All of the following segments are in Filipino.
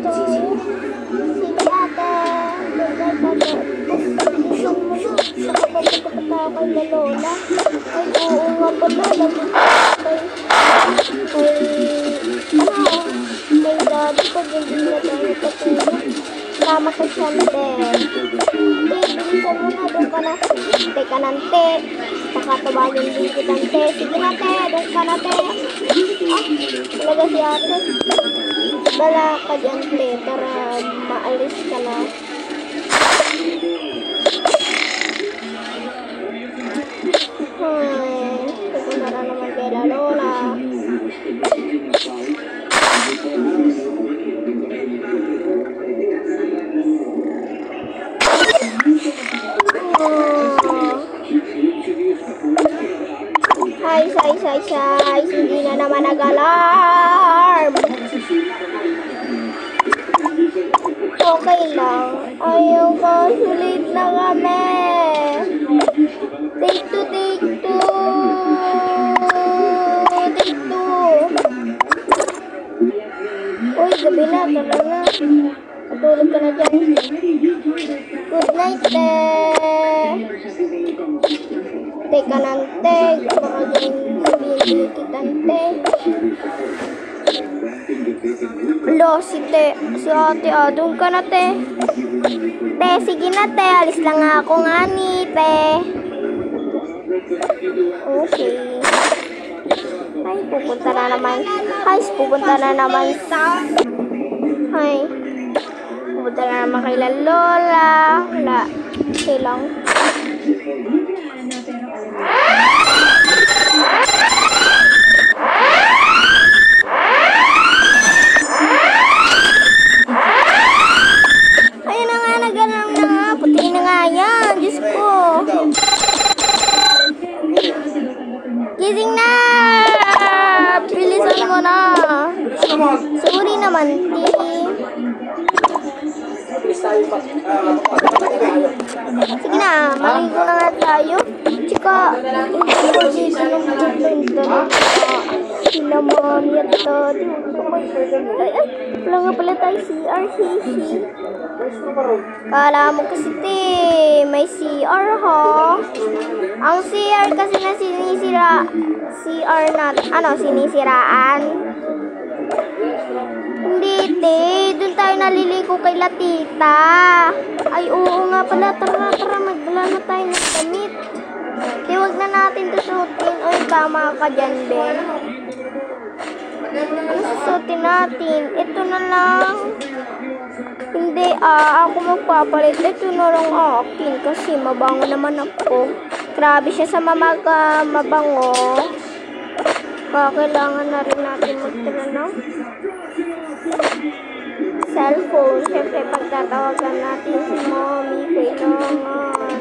to. Sige ate. Nakapagpunta pa tayo kay Lola. Ay, oo nga pala. May daddy pag hindi na tayo patulog. Tama ka siya din. Bilisan mo na. Doon ka na. Teka nante. Pakatawagan din kitante. Sige na te. Doon ka na te. Talaga si ate. Bala ka dyan te. Tara maalis ka na. Pupunta na naman kay Lola. Guys, hindi na naman nag-alarm. Okay lang. Ayaw ko, sulit na kami. Take two. Uy, gabi na, tara na. Matulog ka na dyan. Good night, te. Teka nante. Baka dyan sabihin kitante. Lo, si ate, doon ka na, te. Te, sige na, te. Alis lang ako nga ni, te. Okay. Ay, pupunta na naman kay Lola. Wala. Okay lang. Ayun na nga, nagalang na nga. Puti na nga yan. Diyos ko. Gising na! Bilisan mo na. Sorry naman, ti. Sige na, maligo na nga tayo. Tsaka, hindi ko dito ng sila mami at daddy. Ay, wala nga pala tayo CR. Kala mo kasi may CR ha. Ang CR kasi na sinisiraan. Hindi te, doon tayo naliligo kay Latita. Ay oo nga pala, tara, magdala na tayo ng damit. Di wag na natin susutin. Oy, tama ka dyan, Ben. Ano susutin natin? Ito na lang. Hindi, ako magpapalit. Ito na lang akin kasi mabango naman ako. Grabe siya sa mabango. Kailangan na rin natin magtala ng cellphone. Siyempre, pagtatawagan natin si mommy, kailangan.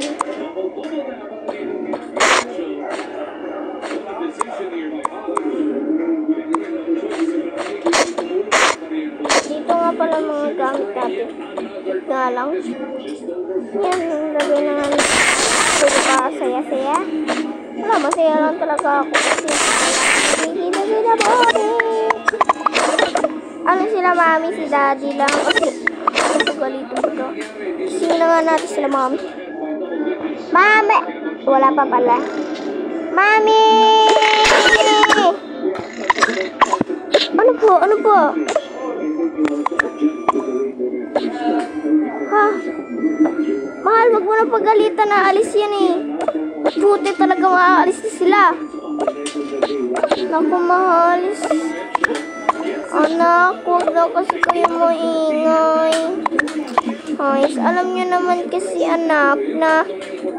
Dito nga pala mga gamit natin. Nga lang. Yan, lagay na nga pwede pa saya-saya. Wala, masaya lang talaga ako kasi nakikita sila boy. Ano sila mami, si daddy lang kasi galito ko. Sino nga natin sila mami? Mami! Wala pa pala. Mami! Ano po? Ha? Mahal, wag mo na pagalitan na alis yan eh. Buti talaga maaalis na sila. Naku, mahal. Anak, huwag daw kasi kayo maingay. Guys, alam nyo naman kasi anak na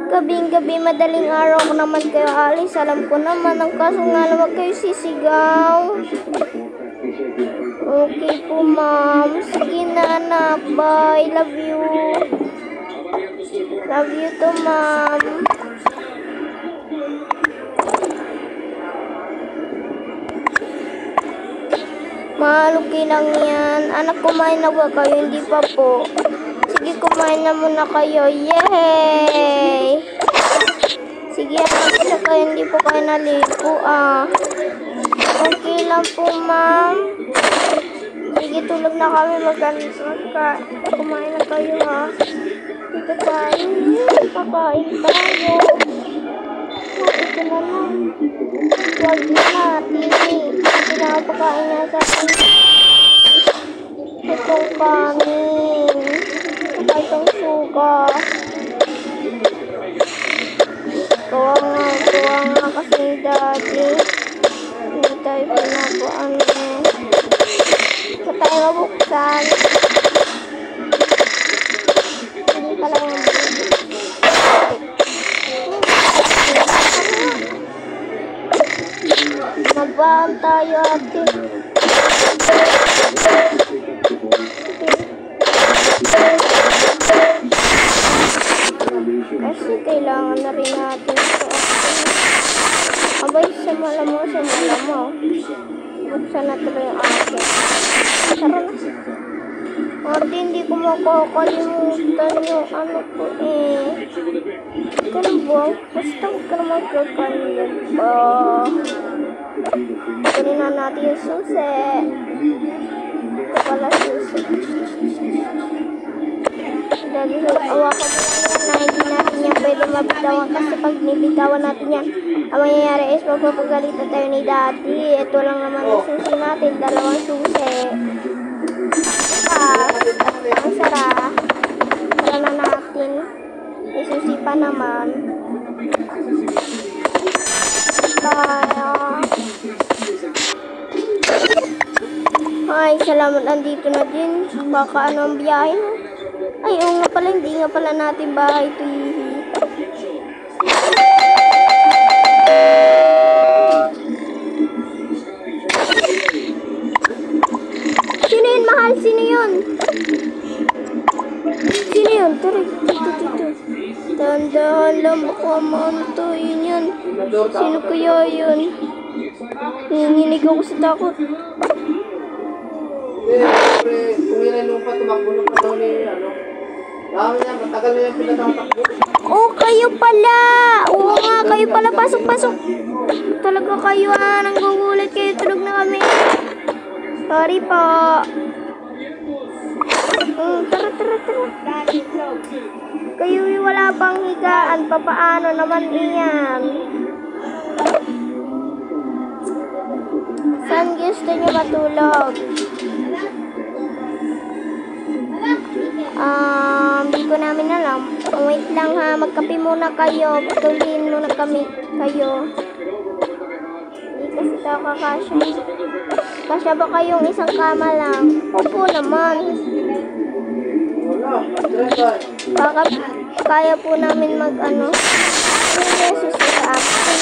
gabing-gabi madaling araw ko naman kayo alis. Alam ko naman, ang kaso nga lang wag kayo sisigaw. Okay po, ma'am. Sige na, anak. Bye. Love you. Love you too, ma'am. Maluki lang yan. Anak, kumain na ba kayo? Hindi pa po. Sige, kumain na muna kayo. Yay! Sige, anak, isa kayo. Hindi po kayo naligo, Okay lang po, ma'am. Sige, matutulog na kami. Kumain na tayo ha. Dito tayo. Kakain tayo. Ito na lang. Huwag na natin. Ito na ang pagkain na sa akin. Itong kanin. Itong suga. Tuwa nga kasi dati. Hindi tayo pinabuan eh. Ito tayo mabuksan. Hindi pala yung magbaan tayo ate. Kasi kailangan na rin natin ito. Abay, samala mo. Buksan na tuloy yung akin. Tara na. Ate, hindi ko makakalimutan yung ano ko eh. Ganun ba? Basta huwag ka naman kakalit ba? Kunin na natin yung susi. Ito pala susi. Dahil awakan mo na hindi natin yan pwede mabitawan kasi pag nibitawan natin yan, ang mangyayari is magpapagalitan tayo ni Daddy. Ito lang naman yung susi natin, 2 susi. Ang sarap. Sara na natin. May susi pa naman. Kaya ay, salamat, andito na din. Baka ano ang biyahe na. Ay, oo nga pala, hindi nga pala natin bahay ito. Sino yun, mahal? Sino yun? Sino yun? Tara, dito. Tandaan lang, baka maantoyin yun. Sino kaya yun? Nanginginig ako sa takot. Kung ilan nung pa tumakbo ng panahon ni dami na, matagal na yung pinatatakbo. Oh, kayo pala! Oo nga, kayo pala. Pasok. Talaga kayo nanggugulat kayo. Tulog na kami. Sorry po. Tara. Kayo wala pang higaan. Papaano naman iyan? Saan gusto niyo matulog? Hindi ko namin alam. Wait lang ha, magkape muna kayo. Patulin muna kami kayo. Hindi kasi ito kakasya. Kasya ba kayong isang kama lang? Opo naman. Baka kaya po namin mag-ano. Jesus sa akin.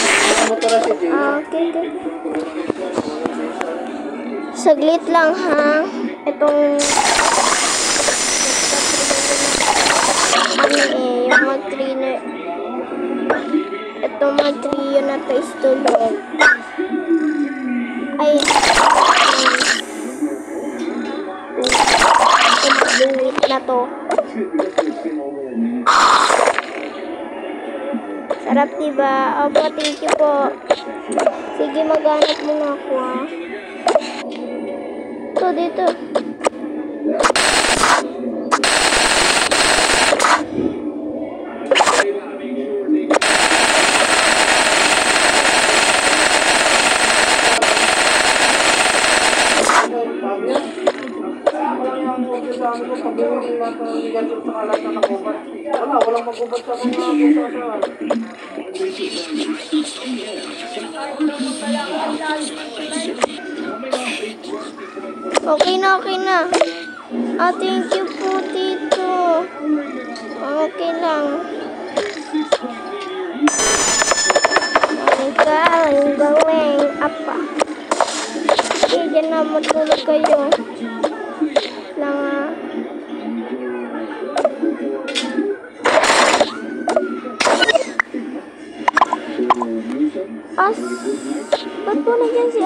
Okay. Saglit lang ha. Itong yung mag-trainer. Itong mag-trio na to is tulog. Ay, mag-duwit na to. Sarap diba? Opo, thank you po. Sige, maghanap muna ako ha. Dito. Walang magubad sa mga Okay na. Thank you po, Tito. Okay lang. Ang gawin. Apa. Okay, dyan na matulog kayo. Lang ba't po nandiyan si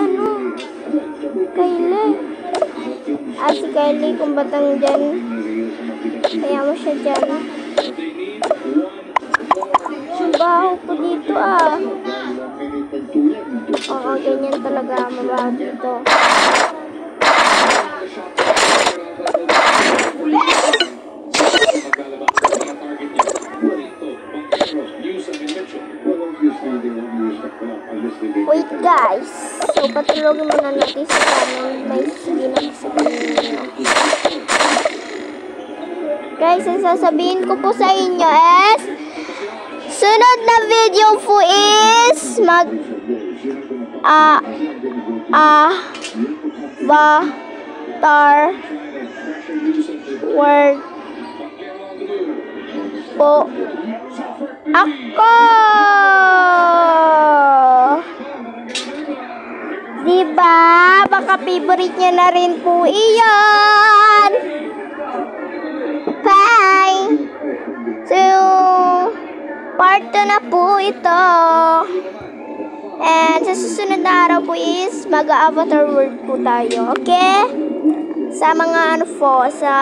Kylie? Si Kylie kung batang dyan. Kaya mo siya dyan. Mabaho po dito Oo, ganyan talaga. Mabaho dito. papaluwagin muna natin sa channel. May sige na kasi kanina. Guys, ang sasabihin ko po sa inyo is, sunod na video po is Avatar World po ako. Diba? Baka favorite niya na rin po iyon. Bye! So, part 2 na po ito. And sa susunod na araw po is mag-Avatar World po tayo. Okay? Sa mga sa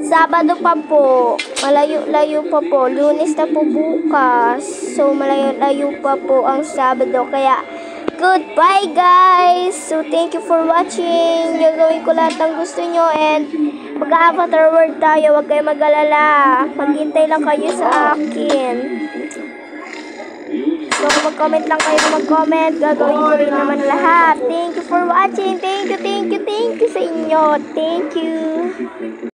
Sabado pa po. Malayo-layo pa po. Lunes na po bukas. So, malayo-layo pa po ang Sabado. Kaya, goodbye guys! So, thank you for watching. Gagawin ko lahat ng gusto nyo. And, mag-Avatar World tayo. Huwag kayo mag-alala. Maghintay lang kayo sa akin. So, mag-comment lang kayo mag-comment. Gagawin ko rin naman lahat. Thank you for watching. Thank you sa inyo. Thank you.